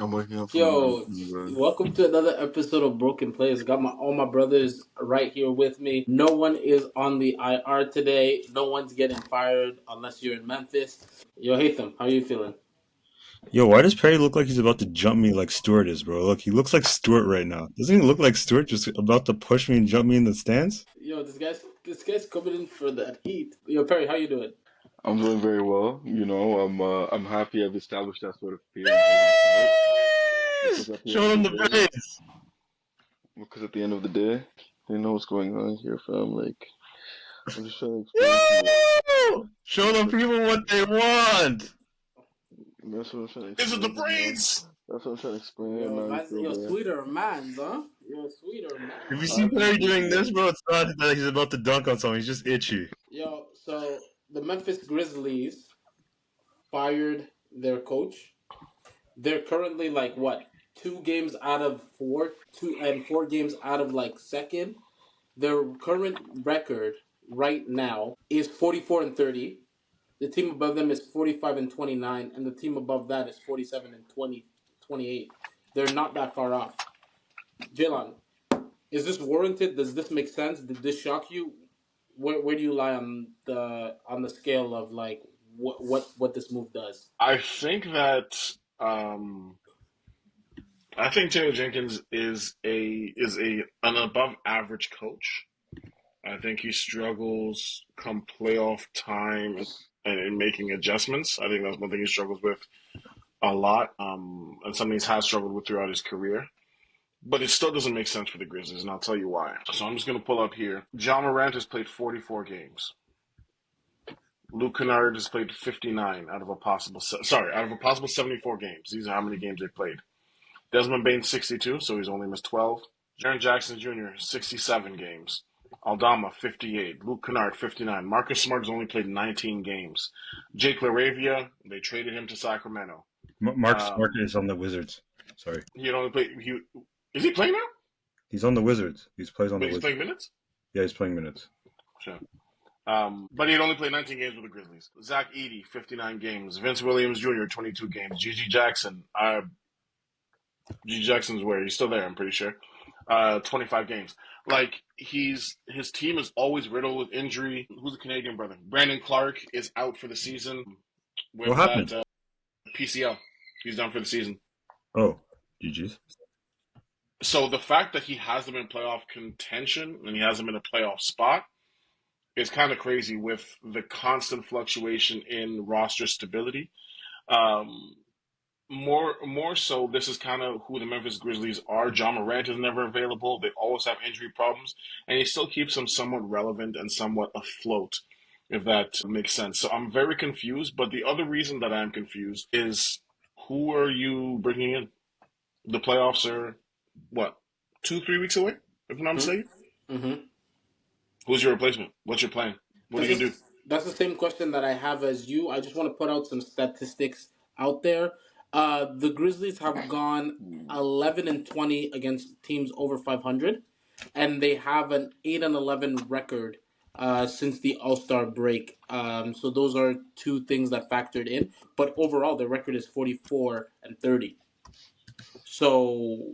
I'm waking up from a nap, Yo, bro. welcome to another episode of Broken Players. Got all my brothers right here with me. No one is on the IR today. No one's getting fired unless you're in Memphis. Yo, Hatham, how you feeling? Yo, why does Perry look like he's about to jump me like Stewart is, bro? Look, he looks like Stewart right now. Doesn't he look like Stewart just about to push me and jump me in the stands? Yo, this guy's coming in for that heat. Yo, Perry, how you doing? I'm doing very well. I'm happy I've established that sort of fear in Hayden's heart because at the end Show of him the the day, praise. they know what's going on here, fam. Like, I'm just trying to explain to you. Woo! Show the That's what, people what they want. that's what I'm trying to Is it the explain to man. praise? That's what I'm trying to explain, and Yo, now you man, feel yo, bad. sweeter man's, huh? Yo, sweeter If you man. I see Perry appreciate you, doing this, man. bro, it's not that he's about to dunk on someone. He's just itchy. Yo, so the Memphis Grizzlies fired their coach. They're currently like what 2 games out of four, 2 and 4 games out of like second. Their current record right now is 44-30. The team above them is 45-29, and the team above that is 47-28. They're not that far off. Jalen, is this warranted? Does this make sense? Did this shock you? Where do you lie on the scale of like what this move does? I think that um, I think Taylor Jenkins is a an above average coach. I think he struggles come playoff time and in making adjustments. I think that's one thing he struggles with a lot, and something he's has struggled with throughout his career. But it still doesn't make sense for the Grizzlies, and I'll tell you why. So I'm just going to pull up here. John Morant has played 44 games. Luke Kennard has played 59 out of a possible 74 games. These are how many games they played. Desmond Bain 62, so he's only missed 12. Jaren Jackson Jr. 67 games. Aldama 58. Luke Kennard 59. Marcus Smart has only played 19 games. Jake LaRavia, they traded him to Sacramento. Mark Smart Um, is on the Wizards. Sorry, he had only played. Is he playing now? he's on the Wizards. He plays on the But he's Wizards. playing minutes. Yeah, he's playing minutes. Sure. But he had only played 19 games with the Grizzlies. Zach Edey, 59 games. Vince Williams Jr., 22 games. Gigi Jackson's where? He's still there, I'm pretty sure. 25 games. Like, his team is always riddled with injury. Who's the Canadian brother? Brandon Clark is out for the season What with that happened? PCL. He's done for the season. Oh, GG's. So the fact that he has them in playoff contention and he has them in a playoff spot is kind of crazy with the constant fluctuation in roster stability. Um, more so, this is kind of who the Memphis Grizzlies are. John Morant is never available. They always have injury problems, and he still keeps them somewhat relevant and somewhat afloat, if that makes sense. So I'm very confused. But the other reason that I'm confused is who are you bringing in? The playoffs are what 2-3 weeks away, if I'm not Hmm? mistaken. Mm-hmm. Who's your replacement? What's your plan? What are That's you gonna do? that's the same question that I have as you. I just want to put out some statistics out there. The Grizzlies have gone 11-20 against teams over 500, and they have an 8-11 record since the All Star break. So those are two things that factored in. But overall, their record is 44-30. So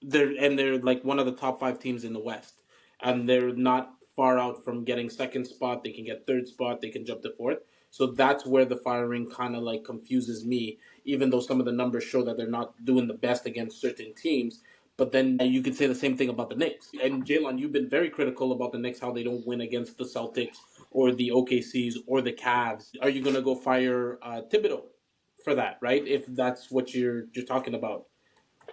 they're like one of the top five teams in the West, and they're not far out from getting second spot. They can get third spot. They can jump to fourth. So that's where the firing kind of like confuses me, even though some of the numbers show that they're not doing the best against certain teams. But then you could say the same thing about the Knicks. And Jalen, you've been very critical about the Knicks, how they don't win against the Celtics or the OKCs or the Cavs. Are you going to go fire Thibodeau for that, right? If that's what you're talking about.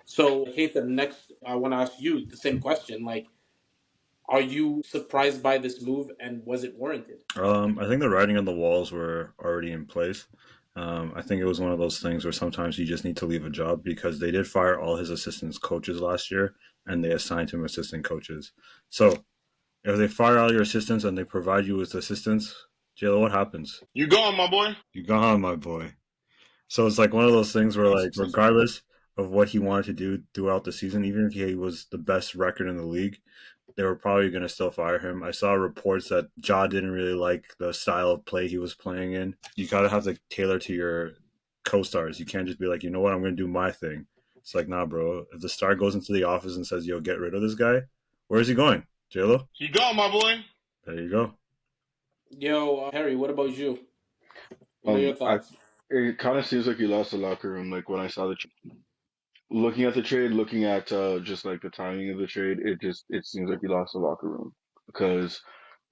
So, Hatham, next, I want to ask you the same question. Like, are you surprised by this move, and was it warranted? I think the writing on the walls were already in place. I think it was one of those things where sometimes you just need to leave a job because they did fire all his assistants coaches last year and they assigned him assistant coaches. So if they fire all your assistants and they provide you with assistants, Jayla, what happens? You going, my boy? You gone, my boy. So it's like one of those things where, That's like, successful. regardless of what he wanted to do throughout the season, even if he was the best record in the league, they were probably going to still fire him. I saw reports that Ja didn't really like the style of play he was playing in. You got to have to tailor to your co-stars. You can't just be like, you know what, I'm going to do my thing. It's like, nah, bro. If the star goes into the office and says, yo, get rid of this guy, where is he going? J-Lo? You go, my boy. There you go. Yo, Harry, what about you? What are your I thoughts? it kind of seems like you lost the locker room. Like when I saw looking at the trade, looking at just like the timing of the trade, it seems like you lost the locker room because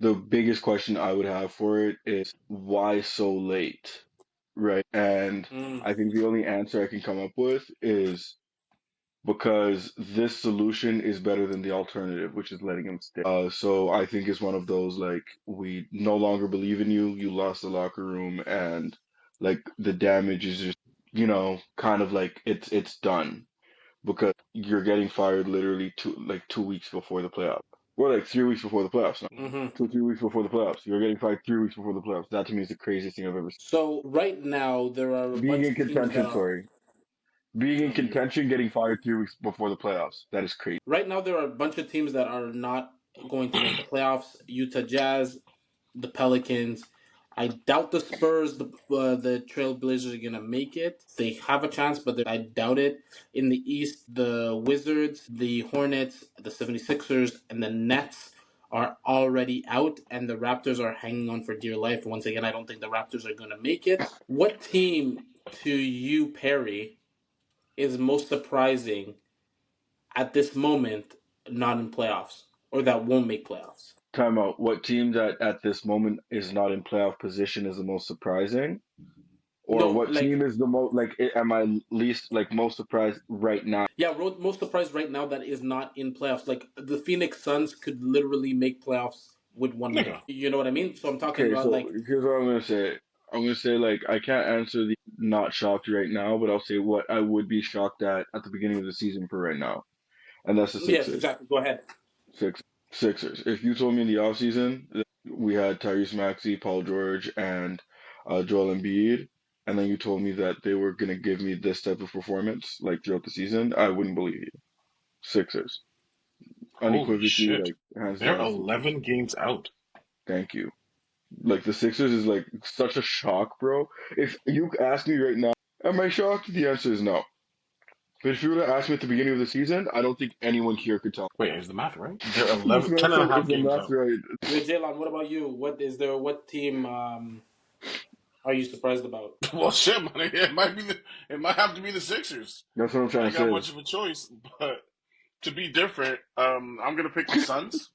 the biggest question I would have for it is why so late, right? And Mm, I think the only answer I can come up with is because this solution is better than the alternative, which is letting him stay. So I think it's one of those like we no longer believe in you. You lost the locker room, and like the damage is just kind of like it's done because you're getting fired literally 2 weeks before the playoffs, or like 3 weeks before the playoffs. No, hmm 2 3 weeks before the playoffs, you're getting fired 3 weeks before the playoffs. That to me is the craziest thing I've ever So right now there are a seen. Being bunch in of teams that contention, are. sorry, being in No, you're fine. contention, getting fired 3 weeks before the playoffs. That is crazy. Right now there are a bunch of teams that are not going to make the playoffs. Utah Jazz, the Pelicans. I doubt the Spurs, the Trailblazers are gonna make it. They have a chance, but I doubt it. In the East, the Wizards, the Hornets, the 76ers, and the Nets are already out, and the Raptors are hanging on for dear life. Once again, I don't think the Raptors are gonna make it. What team to you, Perry, is most surprising at this moment not in playoffs or that won't make playoffs? Time out. What team that at this moment is not in playoff position is the most surprising? Or No, what like team is the most like am I least like most surprised right now? yeah, most surprised right now that is not in playoffs. Like the Phoenix Suns could literally make playoffs with one win. Nigga. You know what I mean? So I'm talking Okay, about so like here's what I'm gonna say. I'm gonna say like I can't answer the not shocked right now, but I'll say what I would be shocked at the beginning of the season for right now, and that's the yes, Sixers. exactly. Go ahead. Six Sixers. If you told me in the offseason that we had Tyrese Maxey, Paul George, and Joel Embiid, and then you told me that they were gonna give me this type of performance like throughout the season, I wouldn't believe you. Sixers, Holy unequivocally, shit. like hands They're down, Sixers. 11 games out. Thank you. Like the Sixers is like such a shock, bro. If you ask me right now, am I shocked? The answer is no. But if you were to ask me at the beginning of the season, I don't think anyone here could tell. Wait, is the math right? They're This 11, man 10 and a said half if the games math's out. right. Yo, Jalen, what about you? What is there? What team are you surprised about? Well, shit, man. It might have to be the Sixers. That's what I'm I trying ain't to got say. much of a choice, but to be different, I'm gonna pick the Suns,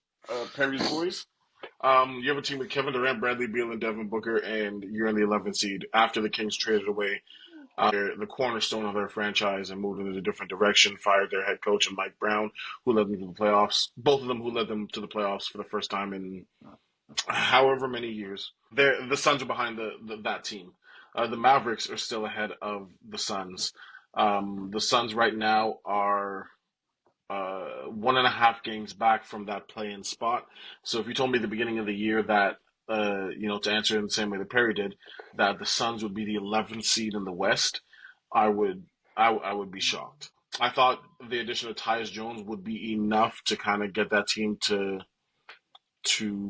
Perry's boys. You have a team with Kevin Durant, Bradley Beal, and Devin Booker, and you're in the 11th seed after the Kings traded away the cornerstone of their franchise and moved in a different direction. Fired their head coach and Mike Brown, who led them to the playoffs. Both of them who led them to the playoffs for the first time in however many years. The Suns are behind that team. The Mavericks are still ahead of the Suns. The Suns right now are 1.5 games back from that play-in spot. So if you told me at the beginning of the year that, to answer in the same way that Perry did, that the Suns would be the 11th seed in the West, I would, I would be shocked. I thought the addition of Tyus Jones would be enough to kind of get that team to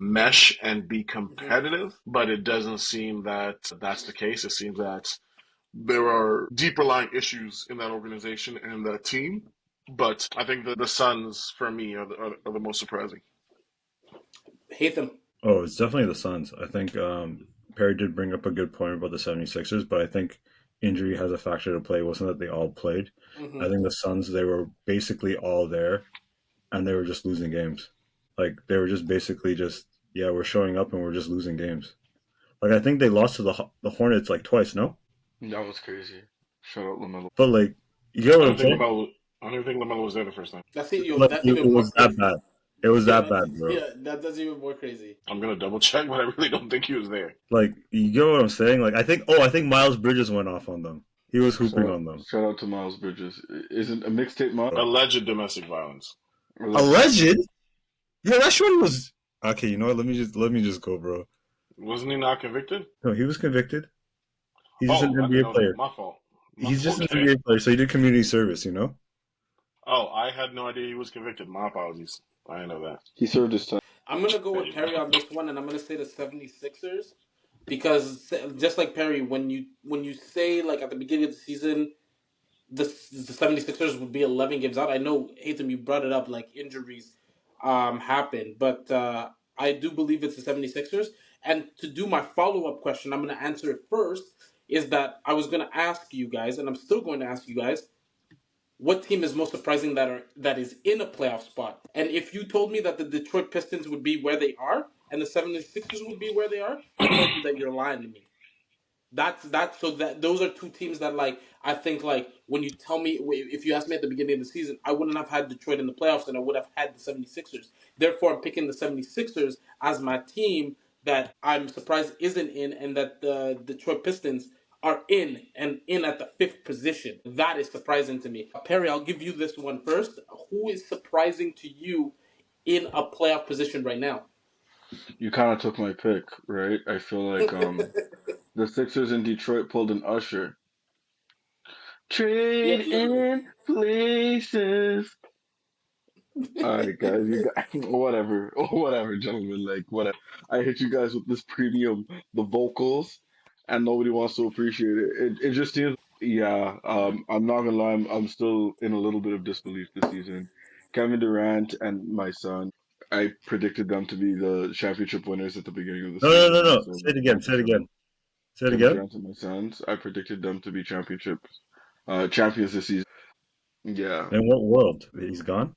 mesh and be Mhm. competitive, but it doesn't seem that that's the case. It seems that there are deeper lying issues in that organization and that team. But I think the Suns, for me, are the most surprising. Hate them. Oh, it's definitely the Suns. I think Perry did bring up a good point about the 76ers, but I think injury has a factor to play. It wasn't that they all played. I Hmm. think the Suns, they were basically all there, and they were just losing games. Like, they were just basically just, yeah, we're showing up and we're just losing games. Like, I think they lost to the Hornets like twice, no? That was crazy. Shout out Lamelo. But, like, you get I what don't I'm think saying? Lamelo. I don't even think Lamelo was there the first time. That's it, yo. Like, That's it even more was that crazy. bad. It was Yeah, that that's bad, bro. yeah. That's even more crazy. I'm gonna double check, but I really don't think he was there. Like, you get what I'm saying? Like, I think Miles Bridges went off on them. He was hooping Shout, on them. shout out to Miles Bridges. Isn't a mixtape Miles? Alleged domestic violence. Alleged? Yeah, that shorty was. Okay, you know what? Let me just go, bro. Wasn't he not convicted? No, he was convicted. He's just an Oh, I didn't NBA know that. player. My fault. He's just an Okay. NBA player, so he did community service. You know. Oh, I had no idea he was convicted. My apologies. I didn't know that. He served his time. I'm gonna go There with you Perry go. on this one, and I'm gonna say the 76ers. because just like Perry, when you say like at the beginning of the season the 76ers would be 11 games out. I know, Hatham, you brought it up, like injuries happen, but I do believe it's the 76ers. And to do my follow up question, I'm going to answer it first. Is that I was going to ask you guys, and I'm still going to ask you guys, what team is most surprising that is in a playoff spot? And if you told me that the Detroit Pistons would be where they are and the 76ers would be where they are, I told you that you're lying to me. That's so that those are two teams that like I think like when you tell me if you asked me at the beginning of the season, I wouldn't have had Detroit in the playoffs and I would have had the 76ers. Therefore, I'm picking the 76ers as my team that I'm surprised isn't in, and that the Detroit Pistons are in and in at the fifth position. That is surprising to me. Perry, I'll give you this one first. Who is surprising to you in a playoff position right now? You kind of took my pick, right? I feel like the Sixers in Detroit pulled an Usher. Yeah, Trade in places. All right, guys, whatever, whatever, gentlemen, like whatever. I hit you guys with this premium, the vocals, and nobody wants to appreciate it. It just seems, yeah. I'm not gonna lie, I'm still in a little bit of disbelief this season. Kevin Durant and my son, I predicted them to be the championship winners at the beginning of the No, no, no, season. no. So Say it again. Say it again. Say it Kevin again. Durant and my sons, I predicted them to be champions this season. Yeah, In what world? He's gone.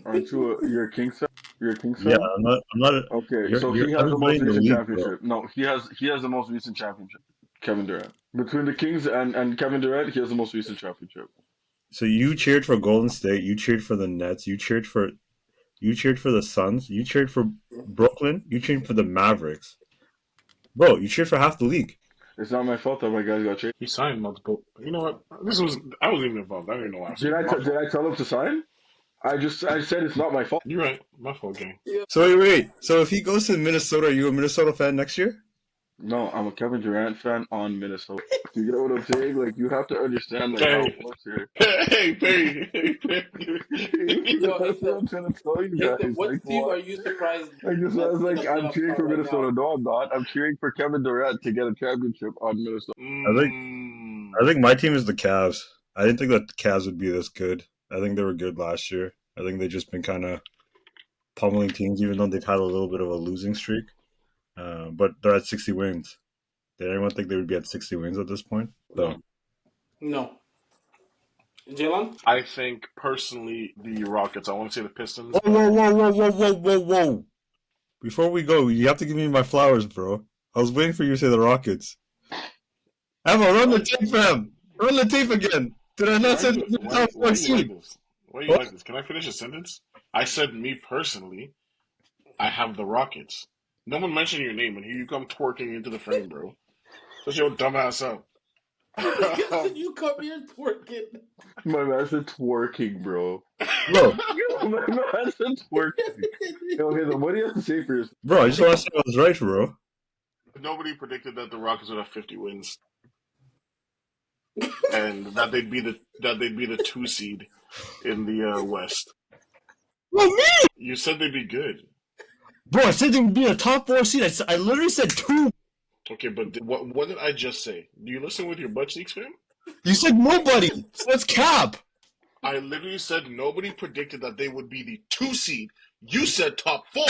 aren't you you're a Kings fan? You're a Kings Yeah, fan? I'm not. I'm not. Okay, You're so you're he has the everybody most in the recent league, bro. championship. No, he has the most recent championship. Kevin Durant. Between the Kings and Kevin Durant, he has the most recent championship. So you cheered for Golden State. You cheered for the Nets. You cheered for the Suns. You cheered for Brooklyn. You cheered for the Mavericks. Bro, you cheered for half the league. It's not my fault that my guys got traded. He signed multiple. You know what? I wasn't even involved. I don't even know why I Did said my did fault. I tell him to sign? I said it's not my fault. You're right. My fault, gang. So wait. So if he goes to Minnesota, are you a Minnesota fan next year? No, I'm a Kevin Durant fan on Minnesota. You get what I'm saying? Like you have to understand like how Hey, it works here. hey, Perry. Hey, Perry. Yo, That's what Ethan, I'm trying to tell you Ethan, guys. Like what team what? are you surprised I just I that's was in a like, I'm playoff cheering spot for right now? Minnesota. No, I'm not. I'm cheering for Kevin Durant to get a championship on Minnesota. I think Mm, I think my team is the Cavs. I didn't think that the Cavs would be this good. I think they were good last year. I think they've just been kind of pummeling teams, even though they've had a little bit of a losing streak. But they're at 60 wins. Did anyone think they would be at 60 wins at this point? No. No. Jalen? I think personally the Rockets. I want to say the Pistons, Whoa, but whoa, whoa, whoa, whoa, whoa, whoa, whoa! Before we go, you have to give me my flowers, bro. I was waiting for you to say the Rockets. Emma, run the what? tape, fam. Run the tape again. Did I not Why say you the why top why four you like seed? this? Why you What? like this? Can I finish a sentence? I said me personally, I have the Rockets. No one mentioned your name, and here you come twerking into the frame, bro. Shut your dumb ass up. Because you come here twerking. My man said twerking, bro. Bro, My man said twerking. Okay, then what do you have to say for yourself? bro, I just want to say I was right, bro. Nobody predicted that the Rockets would have 50 wins, and that they'd be the 2 seed in the West. Bro, me? You said they'd be good. Bro, I said they would be a top four seed. I literally said 2. Okay, but what did I just say? Do you listen with your butt cheeks, fam? You said nobody. So that's cap. I literally said nobody predicted that they would be the 2 seed. You said top 4.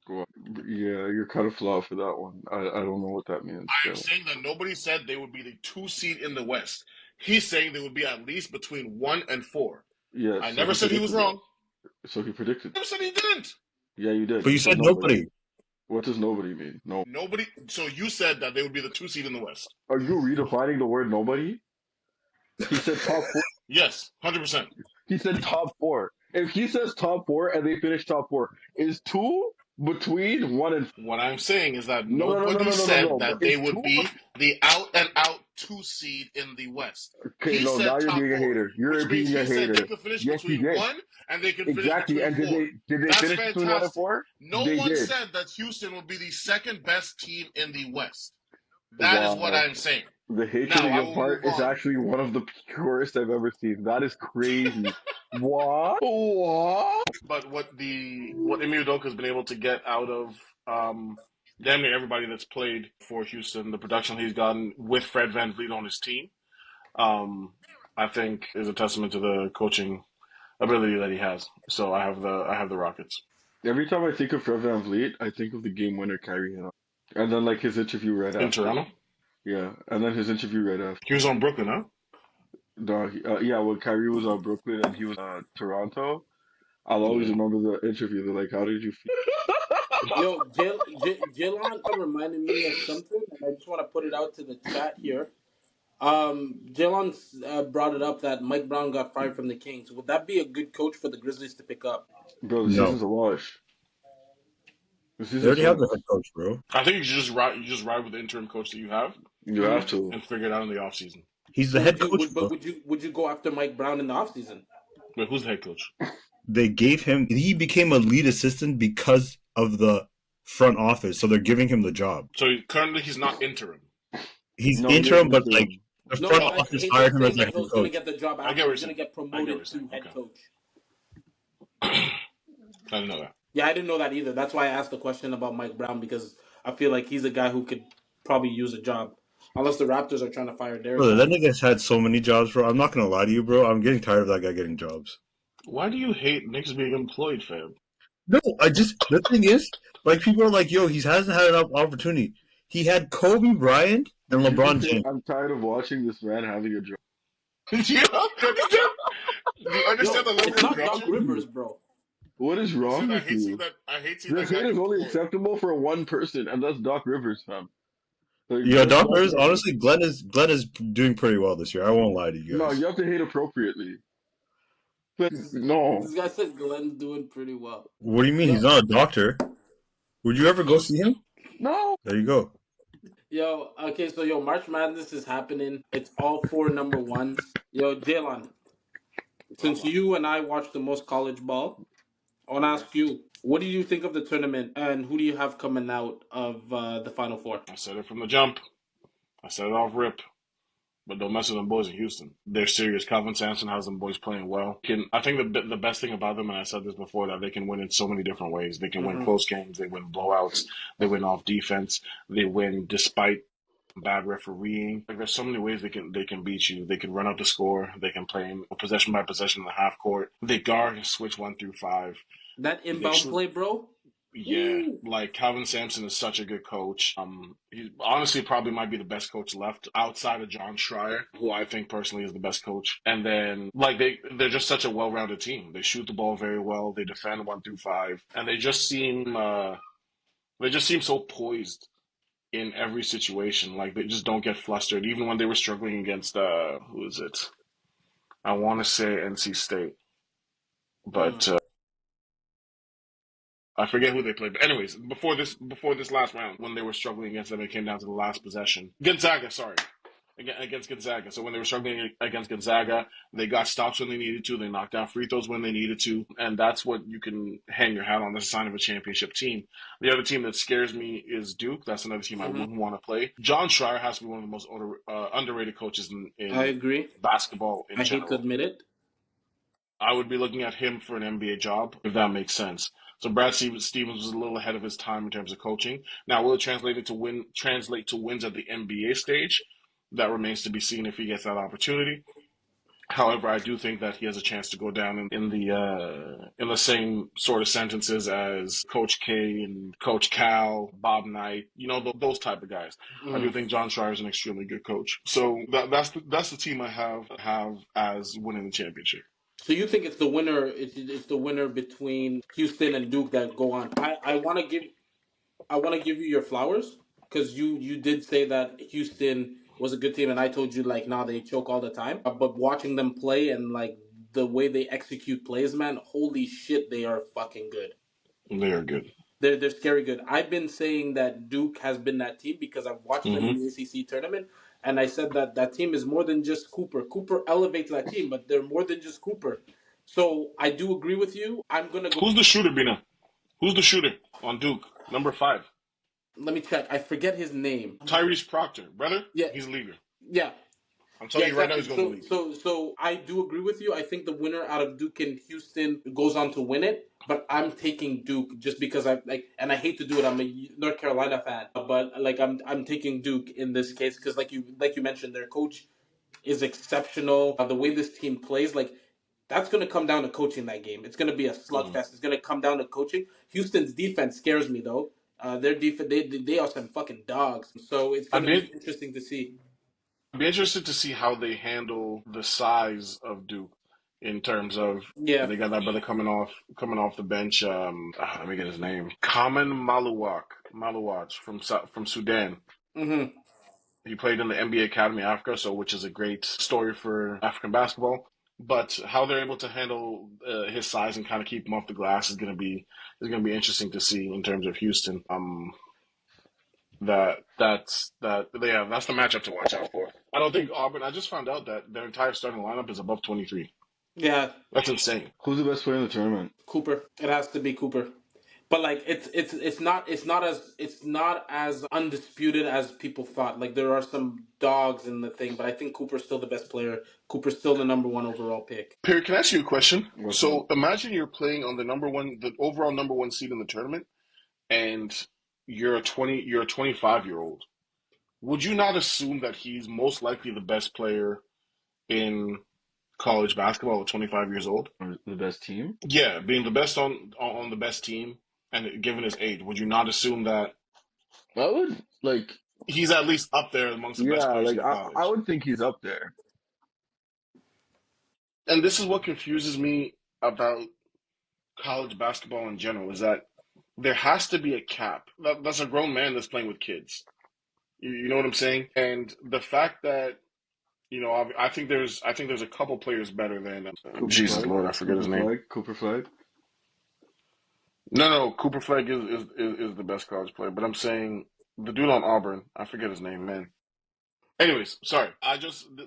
Well, yeah, you're kind of flawed for that one. I don't know what that means. I am So saying that nobody said they would be the 2 seed in the West. He's saying they would be at least between 1 and 4. yes, I so never he said he was predicted that. wrong. So he predicted. I never said he didn't. Yeah, you did. But you said nobody. What does nobody mean? No. Nobody. So you said that they would be the 2 seed in the West. Are you redefining the word nobody? He said top four. Yes, 100%. He said top four. If he says top four and they finish top four, is two between one and What I'm saying is that no no no no nobody no no no said no. that But they is would two be the out and out 2 seed in the West. okay? He No, now said you're top being a 4, hater. You're which means being a he said they hater. could finish Yes, you between did 1 and they could finish exactly. between And 4. did they That's finish between 1 and fantastic. 4? No They one did. said that Houston would be the second best team in the West. That is what Wow. I'm saying. The hatred Now in I your will heart move is on. actually one of the purest I've ever seen. That is crazy. What? What? But what Emi Udoka has been able to get out of damn near everybody that's played for Houston, the production he's gotten with Fred VanVleet on his team, I think is a testament to the coaching ability that he has. So I have the Rockets Every time I think of Fred VanVleet, I think of the game winner Kyrie hit on. And then like his interview right in after. Toronto. Yeah, and then his interview right after. He was on Brooklyn, huh? No, yeah, when Kyrie was on Brooklyn and he was Toronto, I'll always Yeah. remember the interview. They're like, "How did you feel?" Yo, Jalen reminded me of something, and I just want to put it out to the chat here. Jalen brought it up that Mike Brown got fired from the Kings. Would that be a good coach for the Grizzlies to pick up? Bro, the No, season's a wash. The they season's already so have the much. head coach, bro. I think you just ride with the interim coach that you have You have to. and figure it out in the offseason. He's the But head coach, bro. would you go after Mike Brown in the offseason? Wait, who's the head coach? They gave him. He became a lead assistant because of the front office, so they're giving him the job. So currently he's not interim. He's No, he interim, is but like interim. the No, front no, office he's hired not him as saying their that head he's going to coach. get the job I get after. what He's you're going to saying. get I get what you're promoted to saying. head Okay. coach. I didn't know that. Yeah, I didn't know that either. That's why I asked the question about Mike Brown, because I feel like he's a guy who could probably use a job. Unless the Raptors are trying to fire Derek. Bro, that nigga's had so many jobs, bro. I'm not gonna lie to you, bro. I'm getting tired of that guy getting jobs. Why do you hate Knicks being employed, fam? No, the thing is, like people are like, yo, he hasn't had enough opportunity. He had Kobe Bryant and Did you LeBron just say, James. I'm tired of watching this man having a job? Do you understand? Do you Yo, understand the level it's of not corruption? Doc Rivers, bro. What is See, wrong I with hate seeing you? that. I hate seeing This that guy hate is only employed. acceptable for one person, and that's Doc Rivers, fam. Like, Yo, that's Doc Doc Rivers, Rivers. honestly, Glenn is doing pretty well this year. I won't lie to you No, guys. you have to hate appropriately. But no. This guy said Glenn's doing pretty well. What do you mean? Yo, He's not a doctor. Would you ever go see him? No. There you go. okay, so March Madness is happening. It's all four number ones. Yo, Jalen, since you and I watch the most college ball, I want to ask you, what do you think of the tournament, and who do you have coming out of the Final Four? I said it from the jump. I said it off rip. But don't mess with them boys in Houston. They're serious. Calvin Sampson has them boys playing well. I think the best thing about them, and I said this before, that they can win in so many different ways. They can win close games. They win blowouts. They win off defense. They win despite bad refereeing. Like there's so many ways they can beat you. They can run up the score. They can play possession by possession in the half court. They guard and switch 1 through 5. That inbound play, bro. Yeah, like Calvin Sampson is such a good coach. He honestly probably might be the best coach left outside of John Schreier, who I think personally is the best coach. And then like they're just such a well-rounded team. They shoot the ball very well. They defend 1 through 5, and they just seem so poised in every situation. Like they just don't get flustered, even when they were struggling against who is it? I want to say NC State, but. I forget who they played, but anyways, before this last round, when they were struggling against them, it came down to the last possession. Gonzaga, sorry, against Gonzaga. So when they were struggling against Gonzaga, they got stops when they needed to. They knocked down free throws when they needed to, and that's what you can hang your hat on. That's a sign of a championship team. The other team that scares me is Duke. That's another team I wouldn't want to play. John Schreier has to be one of the most underrated coaches I in agree. basketball in I hate to general. admit it. I would be looking at him for an NBA job, if that makes sense. So Brad Stevens was a little ahead of his time in terms of coaching. Now, will it translate to wins at the NBA stage? That remains to be seen if he gets that opportunity. However, I do think that he has a chance to go down in the same sort of sentences as Coach K and Coach Cal, Bob Knight, those type of guys. I do think John Schreier is an extremely good coach. So that's the team I have as winning the championship. So you think it's the winner? It's the winner between Houston and Duke that go on. I want to give you your flowers, because you did say that Houston was a good team, and I told you like, nah, they choke all the time. But watching them play and like the way they execute plays, man, holy shit, they are fucking good. They are good. They're scary good. I've been saying that Duke has been that team because I've watched them in the ACC tournament, and I said that team is more than just Cooper. Cooper elevates that team, but they're more than just Cooper. So I do agree with you. I'm gonna go. Who's the shooter, Bina? Who's the shooter on Duke? Number 5. Let me check. I forget his name. Tyrese Proctor, brother. Yeah. He's leaving. Yeah. I'm telling you right now, he's going to leave. So I do agree with you. I think the winner out of Duke and Houston goes on to win it. but I'm taking Duke just because I like, and I hate to do it. I'm a North Carolina fan, but like I'm taking Duke in this case because like you mentioned, their coach is exceptional. The way this team plays, like that's going to come down to coaching that game. It's going to be a Mm. slugfest. It's going to come down to coaching. Houston's defense scares me though. Their defense, they are some fucking dogs. So it's going I'd to be be interesting to see. I'd be interested to see how they handle the size of Duke in terms of Yeah. they got that brother coming off the bench. Let me get his name. Kamen Maluwach from Sudan. Mm-hmm. He played in the NBA Academy Africa, so which is a great story for African basketball. But how they're able to handle his size and kind of keep him off the glass is gonna be interesting to see in terms of Houston. That's the matchup to watch out for. I don't think Auburn. I just found out that their entire starting lineup is above 23. Yeah. That's insane. Who's the best player in the tournament? Cooper. It has to be Cooper. But like it's not as undisputed as people thought. Like there are some dogs in the thing, but I think Cooper's still the best player. Cooper's still the number one overall pick. Perry, can I ask you a question? What's up? So imagine you're playing on the overall number one seed in the tournament, and you're a 25-year-old. Would you not assume that he's most likely the best player in college basketball at 25 years old? Or the best team? Yeah, being the best on the best team, and given his age, would you not assume that I would like, he's at least up there amongst the best yeah, players like in I college? would think he's up there. And this is what confuses me about college basketball in general is that there has to be a cap. That's a grown man that's playing with kids. You know what I'm saying? And the fact that I think there's a couple players better than Cooper Jesus Flag, Lord, I forget his name. Cooper Flag. No, Cooper Flag is the best college player, but I'm saying the dude on Auburn, I forget his name, man. Anyways, sorry.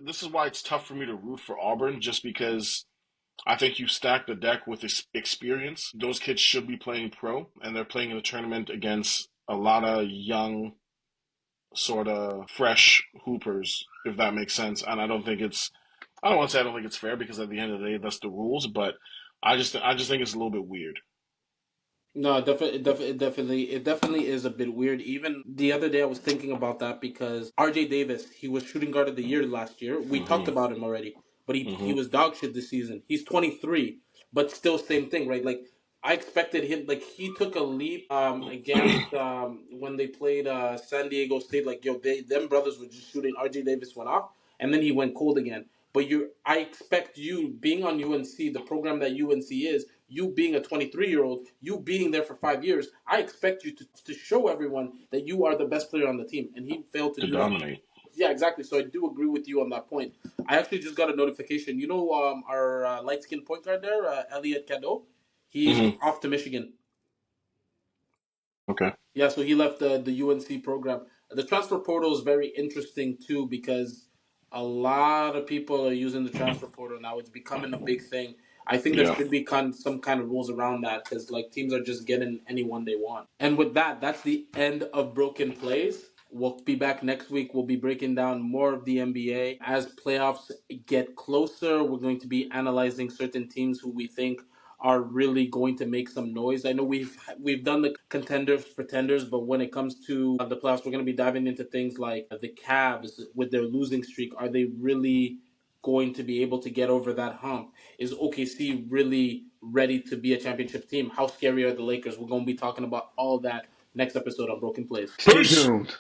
This is why it's tough for me to root for Auburn, just because I think you stack the deck with experience. Those kids should be playing pro, and they're playing in a tournament against a lot of young, sort of fresh hoopers, if that makes sense. And I don't want to say I don't think it's fair because at the end of the day, that's the rules. But I just think it's a little bit weird. No, it definitely is a bit weird. Even the other day, I was thinking about that because R.J. Davis, he was shooting guard of the year last year. We talked Hmm. about him already, but he Hmm. was dog shit this season. He's 23, but still same thing, right? Like I expected him, like he took a leap against when they played San Diego State. Like yo, them brothers were just shooting. R.J. Davis went off, and then he went cold again. But I expect you being on UNC, the program that UNC is, you being a 23-year-old, you being there for 5 years, I expect you to show everyone that you are the best player on the team. And he failed to To do that. dominate. Yeah, exactly. So I do agree with you on that point. I actually just got a notification. You know, our light skinned point guard there, Elliot Cadeau, he's Hmm. off to Michigan. Okay. Yeah, so he left the UNC program. The transfer portal is very interesting too because a lot of people are using the transfer portal now. It's becoming a big thing. I think there Yeah. should be some kind of rules around that because like teams are just getting anyone they want. And with that, that's the end of Broken Plays. We'll be back next week. We'll be breaking down more of the NBA as playoffs get closer. We're going to be analyzing certain teams who we think are really going to make some noise. I know we've done the contenders, pretenders, but when it comes to the playoffs, we're going to be diving into things like the Cavs with their losing streak. Are they really going to be able to get over that hump? Is OKC really ready to be a championship team? How scary are the Lakers? We're going to be talking about all that next episode on Broken Plays. Stay Peace. tuned.